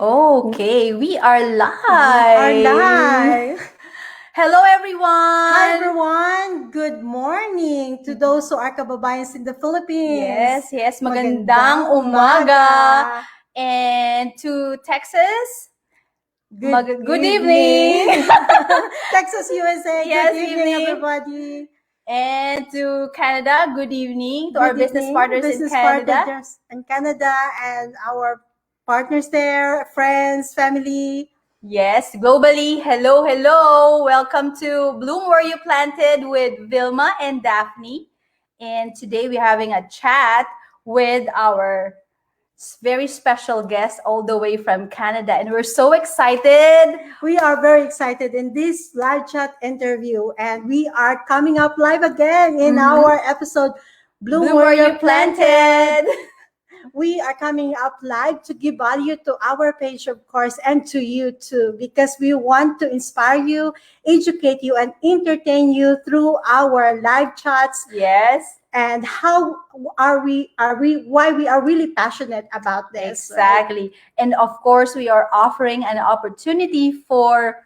Okay, we are We are live. live. Hello, Hi everyone. everyone. Good morning to those who are kababayans in the Yes, Philippines. yes, magandang Magandang umaga. umaga. And to Texas, Good good evening. evening. Texas, USA. Good Yes, evening, evening. everybody. And to Canada, good evening to our Good business evening, partners in business Canada. partners in Canada and our partners there, friends, family. Yes, globally, hello, hello. Welcome to Bloom Where You Planted with Vilma and Daphne. And today we're having a chat with our very special guest all the way from Canada. And we're so excited. We are very excited in this live chat interview, and we are coming up live again in our episode Bloom Bloom Where Where You're You Planted. Planted. We are coming up live to give value to our page, of course, and to you too, because we want to inspire you, educate you, and entertain you through our live chats Yes. and how are we why we are really passionate about this, right? Exactly. And of course, we are offering an opportunity for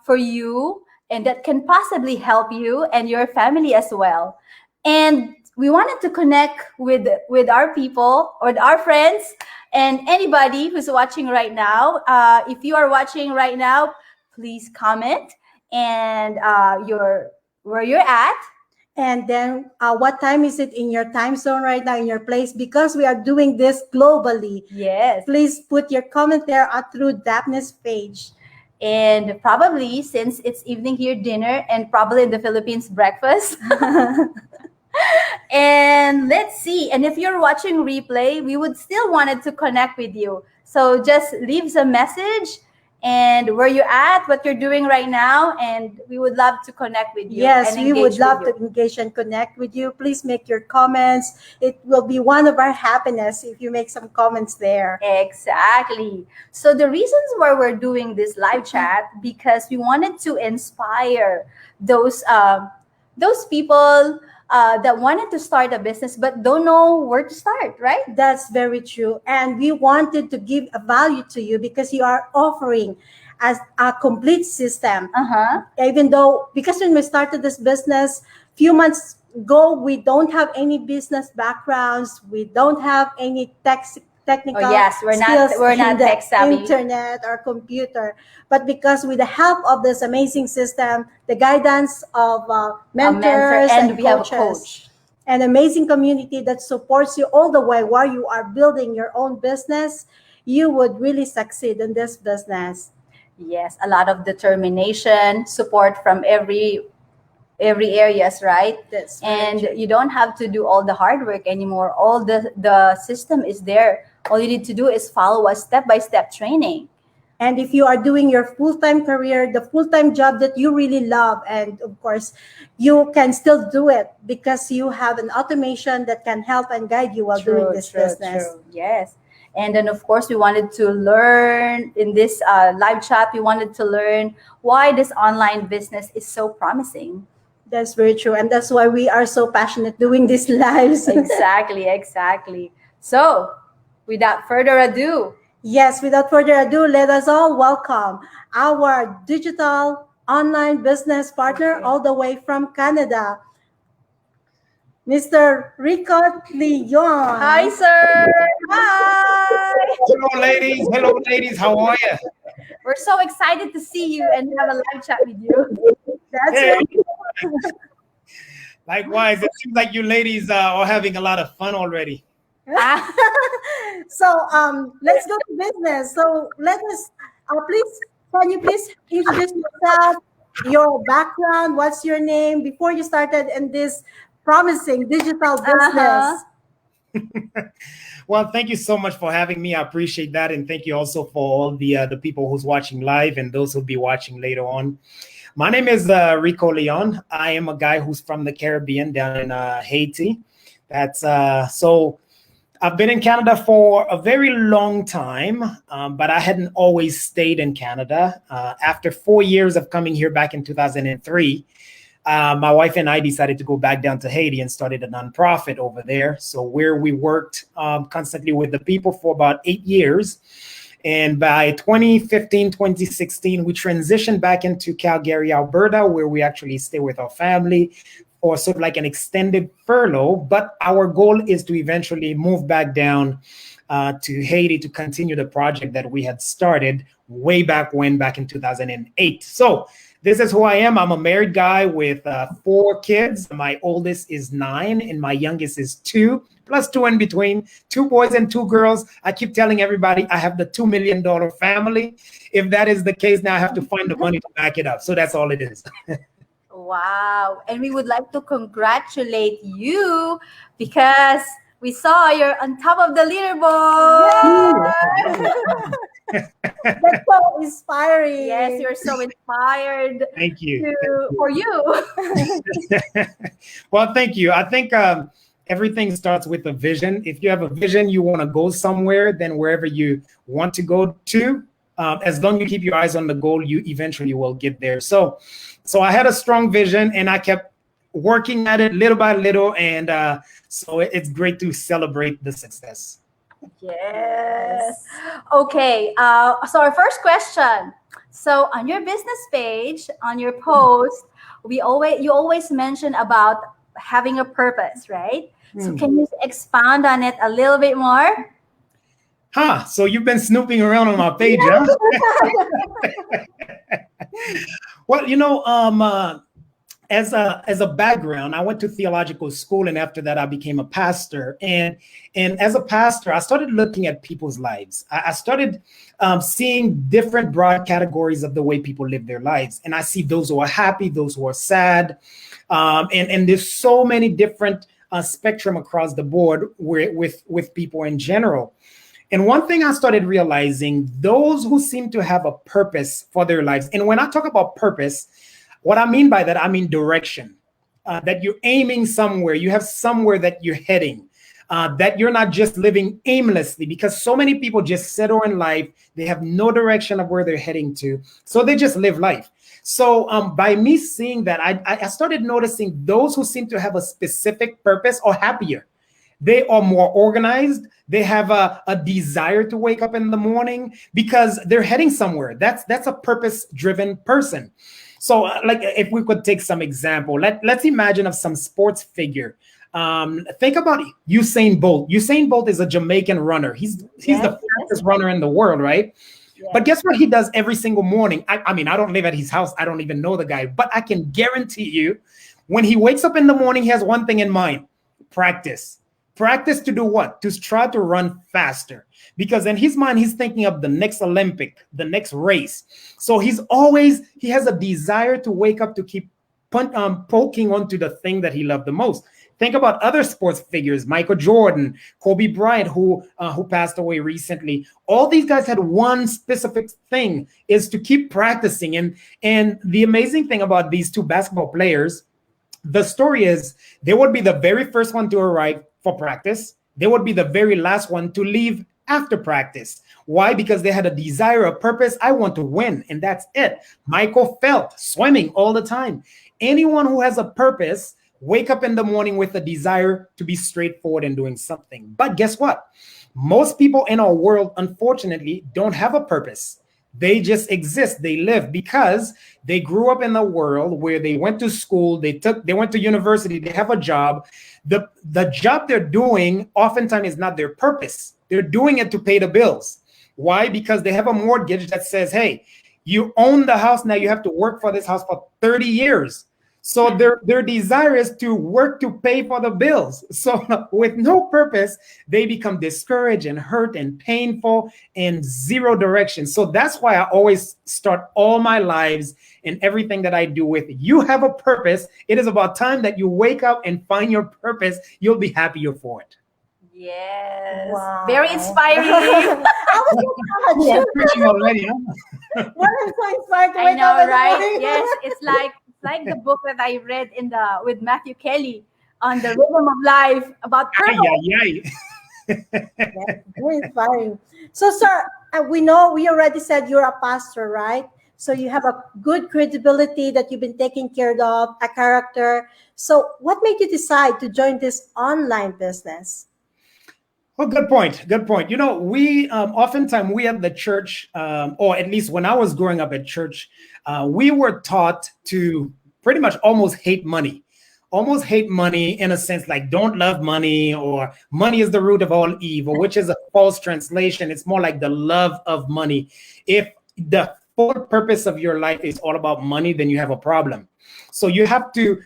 you, and that can possibly help you and your family as well. And we wanted to connect with our people or our friends and anybody who's watching right now. If you are watching right now, please comment and your where you're at. And then what time is it in your time zone right now in your place, because we are doing this globally. Yes. Please put your comment there through Daphne's page. And probably since it's evening here, dinner, and probably in the Philippines, breakfast. And let's see. And if you're watching replay, we would still wanted to connect with you. So just leave a message and where you're at, what you're doing right now, and we would love to connect with you. Yes, and we would engage with love you. to engage and connect with you. Please make your comments. It will be one of our happiness if you make some comments there. Exactly. So the reasons why we're doing this live chat, because we wanted to inspire those people that wanted to start a business but don't know where to start, right? That's very true. And we wanted to give a value to you because you are offering as a complete system. Even though, because when we started this business few months ago, we don't have any business backgrounds, we don't have any technical Oh yes, skills we're in not the tech savvy. internet or computer. But because with the help of this amazing system, the guidance of A mentor, mentors and and we have a coaches, coach. an amazing community that supports you all the way while you are building your own business, you would really succeed in this business. Yes, a lot of determination, support from every areas, right? That's very And true. you don't have to do all the hard work anymore. All the system is there. All you need to do is follow a step-by-step training. And if you are doing your full-time career, the full-time job that you really love, and of course, you can still do it because you have an automation that can help and guide you while doing this business. Yes. And then, of course, we wanted to learn in this live chat, we wanted to learn why this online business is so promising. That's very true. And that's why we are so passionate doing these lives. Exactly, exactly. So, without further ado, Yes, without further ado, let us all welcome our digital online business partner all the way from Canada, Mr. Rico Leon. hi, sir. Hi. Hello, ladies. Hello, ladies. How are you? We're so excited to see you and have a live chat with you. That's Hey, it. likewise. It seems like you ladies are having a lot of fun already. Ah, So let's go to business. So let us can you please introduce yourself, your background, what's your name before you started in this promising digital uh-huh. business? Well, thank you so much for having me. I appreciate that, and thank you also for all the people who's watching live and those who'll be watching later on. My name is Rico Leon. I am a guy who's from the Caribbean, down in Haiti. That's so. I've been in Canada for a very long time, but I hadn't always stayed in Canada. After 4 years of coming here back in 2003, my wife and I decided to go back down to Haiti and started a nonprofit over there. So where we worked constantly with the people for about 8 years. And by 2015, 2016, we transitioned back into Calgary, Alberta, where we actually stay with our family or sort of like an extended furlough. But our goal is to eventually move back down to Haiti to continue the project that we had started way back when, back in 2008. So this is who I am. I'm a married guy with 4 kids. My oldest is 9 and my youngest is 2, plus 2 in between, 2 boys and 2 girls. I keep telling everybody I have the $2 million family. If that is the case, now I have to find the money to back it up. So that's all it is. Wow. And we would like to congratulate you because we saw you're on top of the leaderboard. That's so inspiring. Yes, you're so inspired. Thank you. For you. Well, thank you. I think everything starts with a vision. If you have a vision, you want to go somewhere, then wherever you want to go to, as long as you keep your eyes on the goal, you eventually will get there. So I had a strong vision and I kept working at it little by little. And so it's great to celebrate the success. Yes. Okay. So our first question. So on your business page, on your post, you always mention about having a purpose, right? So can you expand on it a little bit more? So you've been snooping around on my page, huh? Well, as a background, I went to theological school, and after that, I became a pastor. And as a pastor, I started looking at people's lives. I started seeing different broad categories of the way people live their lives, and I see those who are happy, those who are sad, and there's so many different spectrum across the board with people in general. And one thing I started realizing, those who seem to have a purpose for their lives, and when I talk about purpose, what I mean by that, I mean direction, that you're aiming somewhere, you have somewhere that you're heading, that you're not just living aimlessly, because so many people just settle in life, they have no direction of where they're heading to, so they just live life. So by me seeing that, I started noticing those who seem to have a specific purpose are happier. They are more organized. They have a desire to wake up in the morning because they're heading somewhere. That's a purpose-driven person. So like if we could take some example, let's imagine of some sports figure. Think about Usain Bolt. Usain Bolt is a Jamaican runner. He's the fastest runner in the world, right? Yes. But guess what he does every single morning? I mean, I don't live at his house. I don't even know the guy, but I can guarantee you when he wakes up in the morning, he has one thing in mind: practice. Practice to do what? To try to run faster. Because in his mind, he's thinking of the next Olympic, the next race. So he has a desire to wake up to keep poking onto the thing that he loved the most. Think about other sports figures, Michael Jordan, Kobe Bryant, who passed away recently. All these guys had one specific thing, is to keep practicing. And the amazing thing about these 2 basketball players, the story is they would be the very first one to arrive for practice. They would be the very last one to leave after practice. Why? Because they had a desire, a purpose. I want to win, and that's it. Michael Phelps, swimming all the time. Anyone who has a purpose, wake up in the morning with a desire to be straightforward in doing something. But guess what? Most people in our world, unfortunately, don't have a purpose. They just exist. They live because they grew up in a world where they went to school, they went to university, they have a job. The job they're doing oftentimes is not their purpose. They're doing it to pay the bills. Why? Because they have a mortgage that says, hey, you own the house, now you have to work for this house for 30 years. So their desire is to work to pay for the bills. So with no purpose, they become discouraged and hurt and painful and zero direction. So that's why I always start all my lives and everything that I do with, you have a purpose. It is about time that you wake up and find your purpose. You'll be happier for it. Yes. Wow. Very inspiring. I was so Preaching already, huh? Well, I'm so inspired to I wake know, up in the right? morning. Yes, it's like the book that I read with Matthew Kelly on the rhythm of life about purpose. Yeah, very inspiring. So, sir, we already said you're a pastor, right? So you have a good credibility that you've been taking care of, a character. So what made you decide to join this online business? Oh, good point. Good point. You know, we oftentimes we at the church, or at least when I was growing up at church, we were taught to pretty much almost hate money in a sense, like don't love money, or money is the root of all evil, which is a false translation. It's more like the love of money. If the full purpose of your life is all about money, then you have a problem. So you have to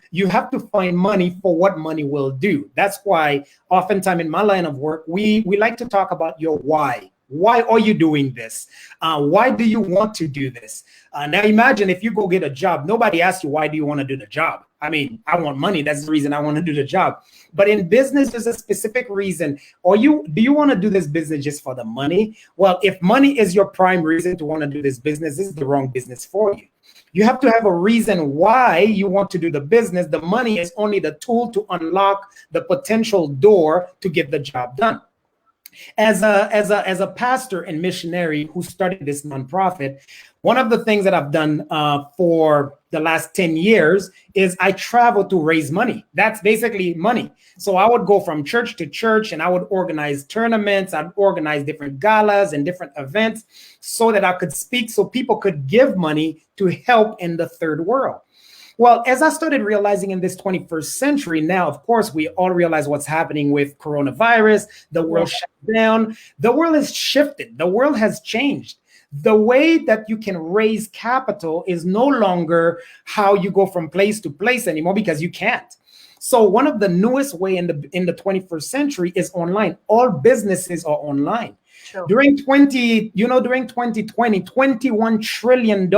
find money for what money will do. That's why oftentimes in my line of work, we like to talk about your why. Why are you doing this? Why do you want to do this? Now imagine if you go get a job, nobody asks you, why do you want to do the job? I mean, I want money. That's the reason I want to do the job. But in business, there's a specific reason. Do you want to do this business just for the money? Well, if money is your prime reason to want to do this business, this is the wrong business for you. You have to have a reason why you want to do the business. The money is only the tool to unlock the potential door to get the job done. As a pastor and missionary who started this nonprofit, one of the things that I've done for the last 10 years is I travel to raise money. That's basically money. So I would go from church to church and I would organize tournaments. I'd organize different galas and different events so that I could speak, so people could give money to help in the third world. Well, as I started realizing in this 21st century, now, of course, we all realize what's happening with coronavirus. The world shut down. The world has shifted. The world has changed. The way that you can raise capital is no longer how you go from place to place anymore, because you can't. So one of the newest way in the 21st century is online. All businesses are online. True. During 2020, $21 trillion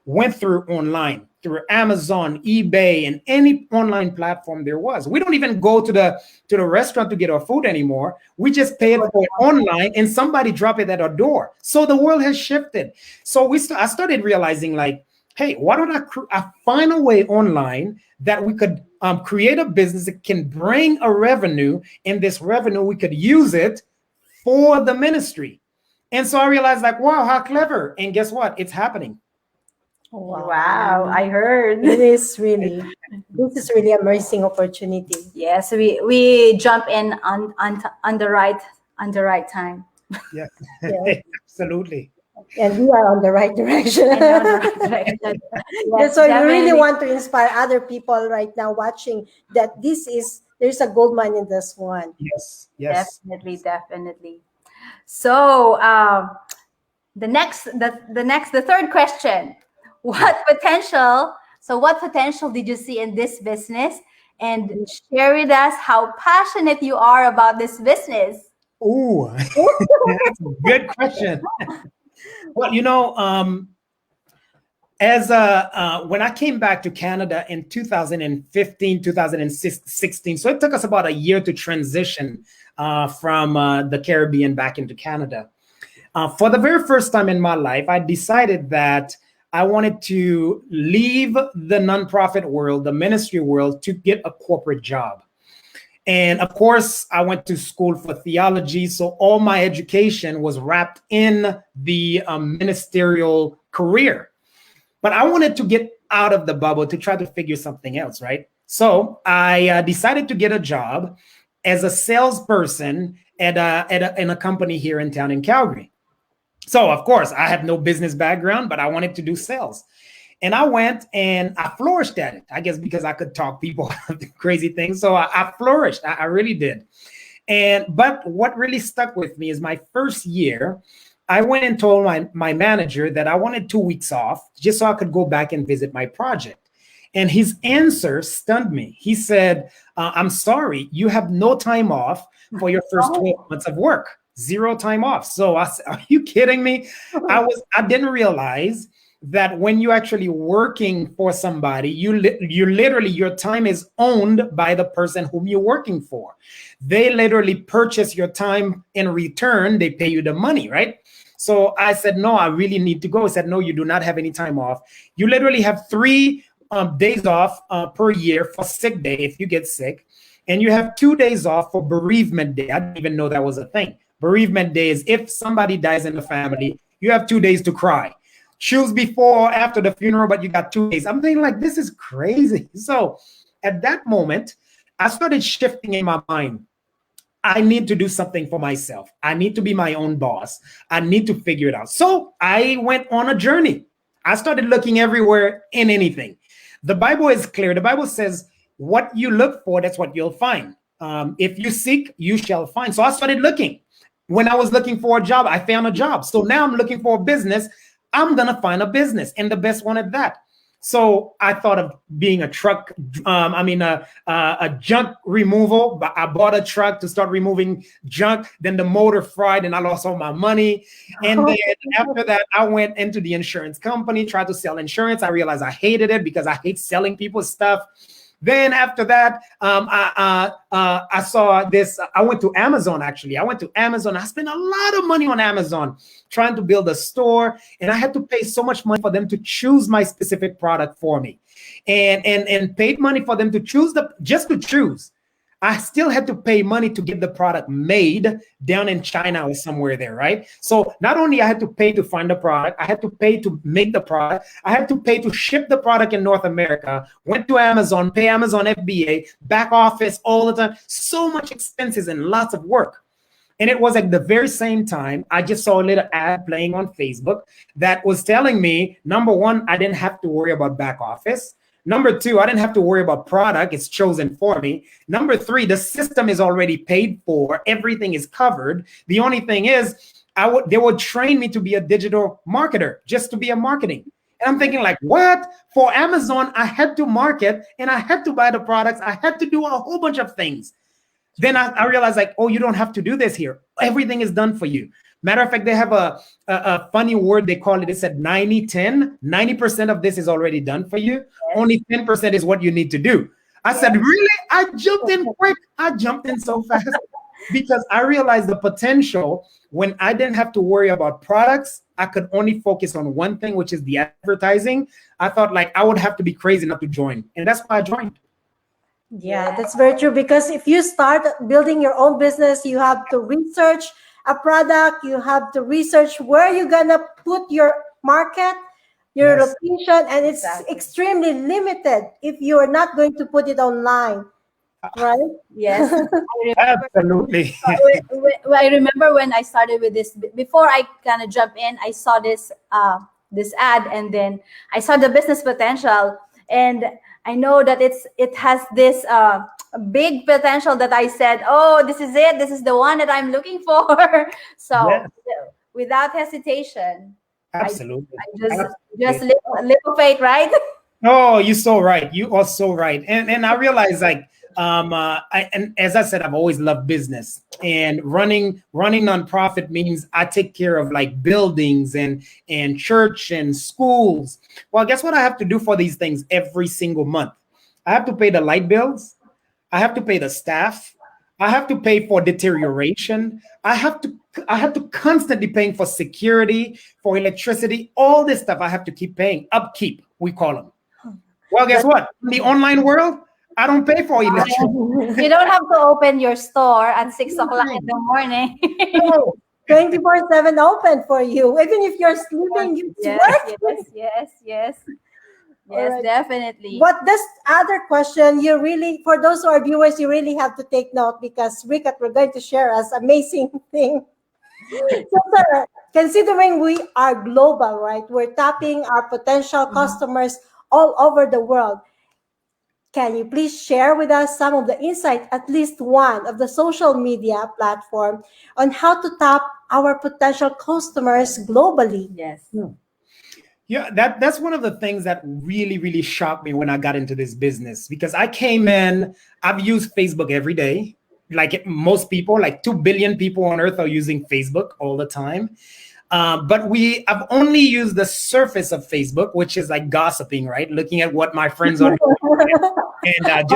went through online, through Amazon, eBay, and any online platform there was. We don't even go to the restaurant to get our food anymore. We just pay it for it online, and somebody drop it at our door. So the world has shifted. So I started realizing, like, hey, why don't I find a way online that we could create a business that can bring a revenue, and this revenue, we could use it for the ministry. And so I realized, like, wow, how clever. And guess what? It's happening. Wow, I heard. This is really an amazing opportunity. Yes, we jump in on the right time. Yeah, Yeah. Absolutely. And we are on the right direction. And on the right direction. Yes, So you really definitely. want to inspire other people right now watching that there's a gold mine in this one. Yes. Yes. Definitely. So the third question: what potential did you see in this business? And share with us how passionate you are about this business. Ooh, that's a good question. Well, when I came back to Canada in 2015, 2016, so it took us about a year to transition from the Caribbean back into Canada. For the very first time in my life, I decided that I wanted to leave the nonprofit world, the ministry world, to get a corporate job. And of course, I went to school for theology, so all my education was wrapped in the ministerial career. But I wanted to get out of the bubble to try to figure something else, right? So I decided to get a job as a salesperson in a company here in town in Calgary. So of course, I have no business background, but I wanted to do sales. And I went and I flourished at it, I guess, because I could talk people crazy things. So I flourished. I really did. But what really stuck with me is my first year, I went and told my manager that I wanted 2 weeks off just so I could go back and visit my project. And his answer stunned me. He said, I'm sorry, you have no time off for your first 12 months of work. 0 time off. So I said, are you kidding me? I didn't realize that when you're actually working for somebody, you literally, your time is owned by the person whom you're working for. They literally purchase your time. In return, they pay you the money, right? So I said, no, I really need to go. He said, no, you do not have any time off. You literally have 3 days off per year for sick day if you get sick. And you have 2 days off for bereavement day. I didn't even know that was a thing. Bereavement day is if somebody dies in the family, you have 2 days to cry. Choose before or after the funeral, but you got 2 days. I'm thinking, like, this is crazy. So at that moment, I started shifting in my mind. I need to do something for myself. I need to be my own boss. I need to figure it out. So I went on a journey. I started looking everywhere in anything. The Bible is clear. The Bible says, what you look for, that's what you'll find. If you seek, you shall find. So I started looking. When I was looking for a job, I found a job. So now I'm looking for a business. I'm going to find a business, and the best one at that. So I thought of being a truck, a junk removal. I bought a truck to start removing junk. Then the motor fried and I lost all my money. And then after that, I went into the insurance company, tried to sell insurance. I realized I hated it because I hate selling people stuff. Then after that, I saw this. I went to Amazon, actually. I went to Amazon. I spent a lot of money on Amazon trying to build a store. And I had to pay so much money for them to choose my specific product for me. And paid money for them to choose just to choose. I still had to pay money to get the product made down in China or somewhere there, right? So not only I had to pay to find the product, I had to pay to make the product, I had to pay to ship the product in North America, went to Amazon, pay Amazon FBA, back office all the time, so much expenses and lots of work. And it was at the very same time, I just saw a little ad playing on Facebook that was telling me, number one, I didn't have to worry about back office. Number two, I didn't have to worry about product. It's chosen for me. Number three, the system is already paid for. Everything is covered. The only thing is they would train me to be a digital marketer, just to be a marketing. And I'm thinking like, what? For Amazon, I had to market and I had to buy the products. I had to do a whole bunch of things. Then I realized like, oh, you don't have to do this here. Everything is done for you. Matter of fact, they have a funny word. They call it, it said 90-10. 90% of this is already done for you. Only 10% is what you need to do. I said, really? I jumped in quick. I jumped in so fast because I realized the potential when I didn't have to worry about products. I could only focus on one thing, which is the advertising. I thought like I would have to be crazy not to join. And that's why I joined. Yeah, that's very true. Because if you start building your own business, you have to research a product, you have to research where you're gonna put your market, your location, and it's extremely limited if you are not going to put it online, right? Yes, absolutely. I remember when I started with this. Before I kind of jump in, I saw this ad, and then I saw the business potential, and I know that it has this big potential that I said, oh, this is it. This is the one that I'm looking for. So without hesitation, absolutely, I just live of faith, right? Oh, you're so right. You are so right. And I realize like, and as I said, I've always loved business, and running nonprofit means I take care of like buildings and church and schools. Well, guess what I have to do for these things every single month? I have to pay the light bills. I have to pay the staff. I have to pay for deterioration. I have to constantly paying for security, for electricity, all this stuff I have to keep paying. Upkeep, we call them. Well, guess what? In the online world, I don't pay for electricity. You don't have to open your store at 6 o'clock in the morning. 24/7 open for you. Even if you're sleeping, you work. Yes, right. Definitely. But this other question, you really, for those who are viewers, you really have to take note, because Rick, we're going to share us amazing thing. So, sir, considering we are global, right? We're tapping our potential customers all over the world. Can you please share with us some of the insight, at least one of the social media platform, on how to tap our potential customers globally? Yes. Yeah, that's one of the things that really, really shocked me when I got into this business, because I came in, I've used Facebook every day. Like most people, like 2 billion people on earth are using Facebook all the time. But I've only used the surface of Facebook, which is like gossiping, right? Looking at what my friends are doing and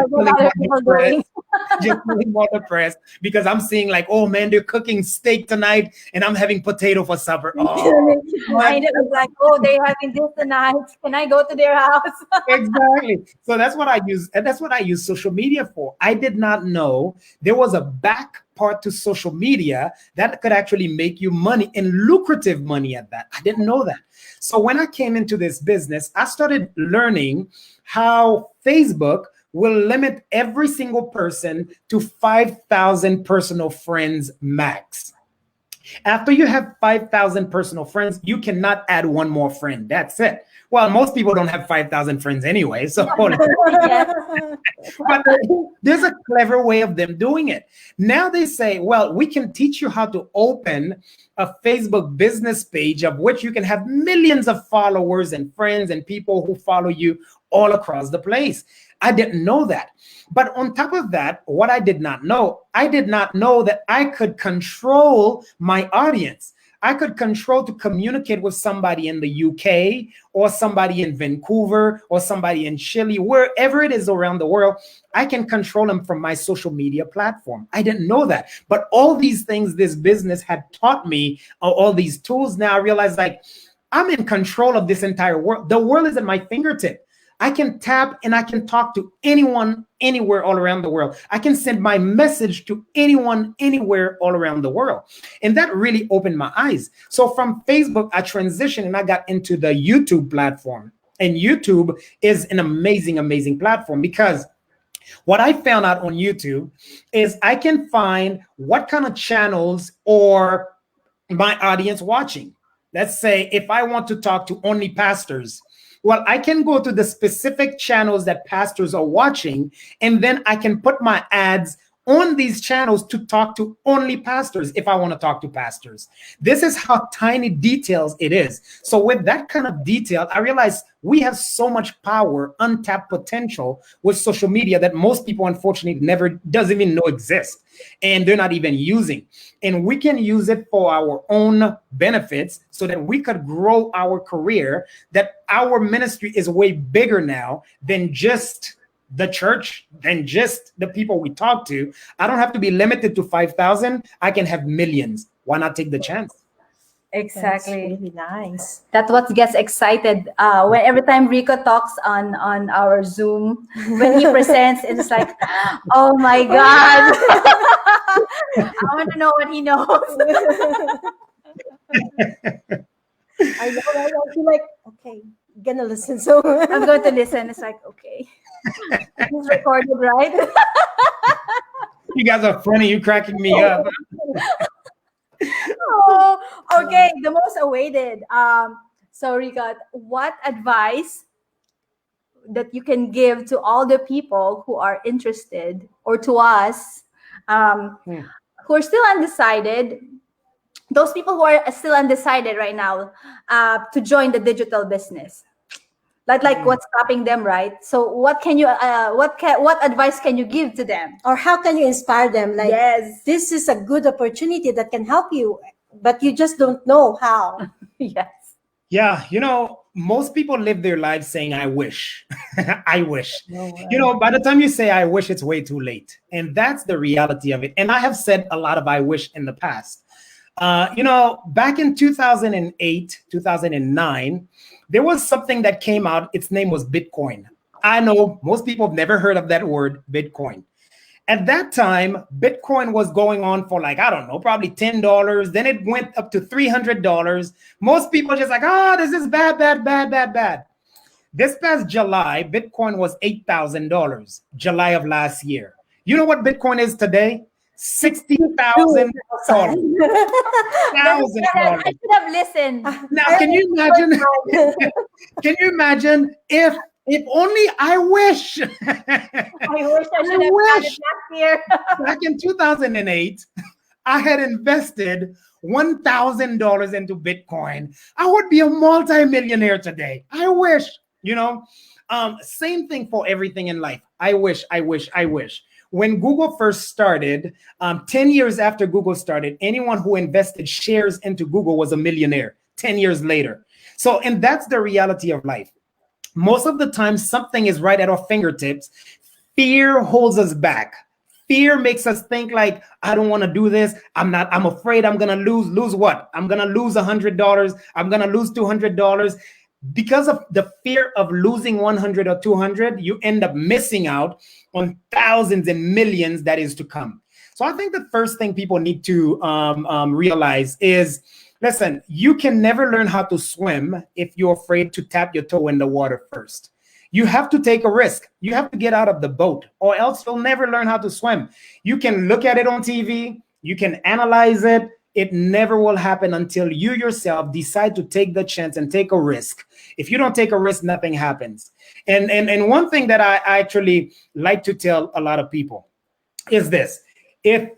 just feeling more depressed because I'm seeing like, oh man, they're cooking steak tonight and I'm having potato for supper. Oh, and it was like, oh, they're having this tonight. Can I go to their house? Exactly. So that's what I use. And that's what I use social media for. I did not know there was a back part to social media that could actually make you money, and lucrative money at that. I didn't know that. So when I came into this business, I started learning how Facebook will limit every single person to 5,000 personal friends max. After you have 5,000 personal friends, you cannot add one more friend. That's it. Well, most people don't have 5,000 friends anyway. So, but there's a clever way of them doing it. Now they say, well, we can teach you how to open a Facebook business page of which you can have millions of followers and friends and people who follow you all across the place. I didn't know that. But on top of that, what I did not know that I could control my audience. I could control to communicate with somebody in the UK or somebody in Vancouver or somebody in Chile, wherever it is around the world. I can control them from my social media platform. I didn't know that. But all these things this business had taught me, all these tools, now I realize like I'm in control of this entire world. The world is at my fingertip. I can tap and I can talk to anyone, anywhere, all around the world. I can send my message to anyone, anywhere, all around the world. And that really opened my eyes. So from Facebook, I transitioned and I got into the YouTube platform. And YouTube is an amazing, amazing platform because what I found out on YouTube is I can find what kind of channels or my audience watching. Let's say if I want to talk to only pastors, well, I can go to the specific channels that pastors are watching, and then I can put my ads on these channels to talk to only pastors if I want to talk to pastors. This is how tiny details it is. So with that kind of detail, I realized we have so much power, untapped potential with social media that most people, unfortunately, never doesn't even know exists, and they're not even using. And we can use it for our own benefits so that we could grow our career, that our ministry is way bigger now than just the church, than just the people we talk to. I don't have to be limited to 5,000. I can have millions. Why not take the chance? Exactly. That's really nice. That's what gets excited when every time Rico talks on our Zoom, when he presents, it's like, oh my God. I want to know what he knows. I know, right? I feel like, okay, gonna listen. So I'm going to listen. It's like, okay. It's recorded, right? You guys are funny. You're cracking me up. Oh, okay. The most awaited. So Rico, what advice that you can give to all the people who are interested, or to us who are still undecided, those people who are still undecided right now to join the digital business? Like what's stopping them, right? So what can you what advice can you give to them? or how can you inspire them? Like, Yes. this is a good opportunity that can help you, but you just don't know how. Yes. Yeah, most people live their lives saying, I wish, I wish. No way. By the time you say, I wish, it's way too late. And that's the reality of it. And I have said a lot of I wish in the past. Back in 2008, 2009, there was something that came out. Its name was Bitcoin. I know most people have never heard of that word, Bitcoin. At that time, Bitcoin was going on for like, I don't know, probably $10. Then it went up to $300. Most people just like, this is bad, bad, bad, bad, bad. This past July, Bitcoin was $8,000, July of last year. You know what Bitcoin is today? $60,000. I should have listened. Now, can you imagine? Can you imagine if only I wish? I wish I should have done it last year. Back in 2008, I had invested $1,000 into Bitcoin. I would be a multimillionaire today. I wish, same thing for everything in life. I wish, I wish, I wish. When Google first started, 10 years after Google started, anyone who invested shares into Google was a millionaire 10 years later. So, and that's the reality of life. Most of the time, something is right at our fingertips. Fear holds us back. Fear makes us think like, I don't want to do this. I'm afraid I'm going to lose what? I'm going to lose $100. I'm going to lose $200. Because of the fear of losing 100 or 200, you end up missing out on thousands and millions that is to come. So I think the first thing people need to realize is, listen, you can never learn how to swim if you're afraid to tap your toe in the water first. You have to take a risk. You have to get out of the boat, or else you'll never learn how to swim. You can look at it on TV, you can analyze it. It never will happen until you yourself decide to take the chance and take a risk. If you don't take a risk, nothing happens. And one thing that I actually like to tell a lot of people is this: if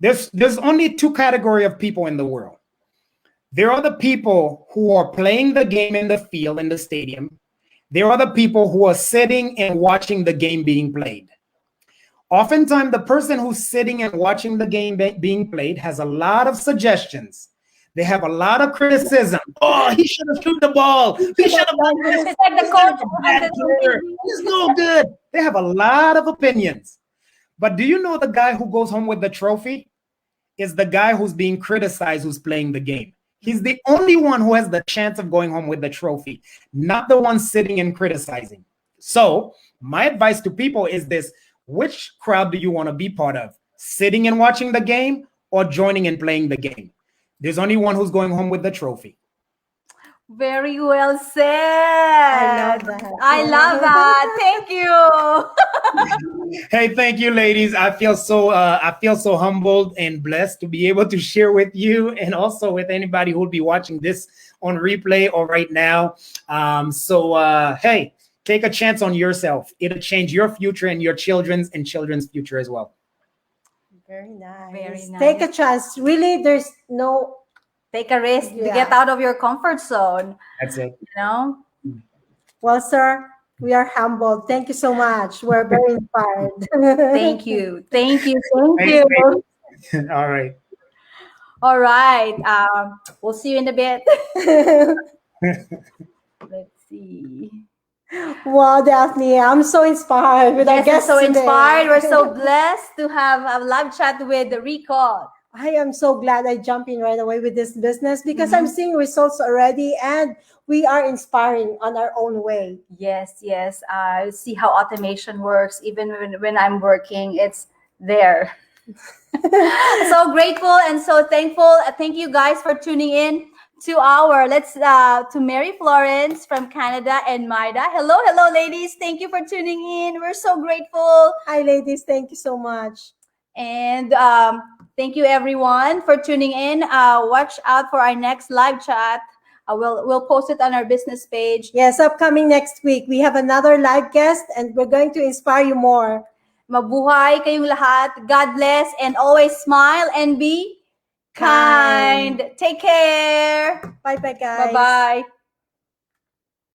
there's only two categories of people in the world. There are the people who are playing the game in the field, in the stadium. There are the people who are sitting and watching the game being played. Oftentimes, the person who's sitting and watching the game being played has a lot of suggestions. They have a lot of criticism. Oh, he should have shoot the ball. He should have done this. It's like the coach. He's no good. They have a lot of opinions. But do you know the guy who goes home with the trophy is the guy who's being criticized, who's playing the game? He's the only one who has the chance of going home with the trophy, not the one sitting and criticizing. So my advice to people is this: which crowd do you want to be part of? Sitting and watching the game or joining and playing the game? There's only one who's going home with the trophy. Very well said. I love that. I love that. Thank you. Hey, thank you, ladies. I feel so humbled and blessed to be able to share with you, and also with anybody who will be watching this on replay or right now. Hey, take a chance on yourself. It'll change your future and your children's future as well. Very nice. Very nice. Take a chance. Really, there's no. Take a risk to Yeah. get out of your comfort zone. That's it. You know? Well, sir, we are humbled. Thank you so much. We're very inspired. Thank you. Thank you. Thank Thank you. you. All right. All right. We'll see you in a bit. Let's see. Wow, Daphne, I'm so inspired with our Yes, we're guests so today. inspired. We're so blessed to have a live chat with Recall. I am so glad I jumped in right away with this business because I'm seeing results already, and we are inspiring on our own way. Yes, yes. I see how automation works. Even when I'm working, it's there. So grateful and so thankful. Thank you guys for tuning in to to Mary Florence from Canada and Maida. Hello, ladies. Thank you for tuning in. We're so grateful. Hi, ladies. Thank you so much. And thank you everyone for tuning in. Watch out for our next live chat. We'll post it on our business page. Yes, upcoming next week, we have another live guest, and we're going to inspire you more. Mabuhay kayong lahat. God bless, and always smile and be kind. Take care. Bye-bye, guys. Bye-bye.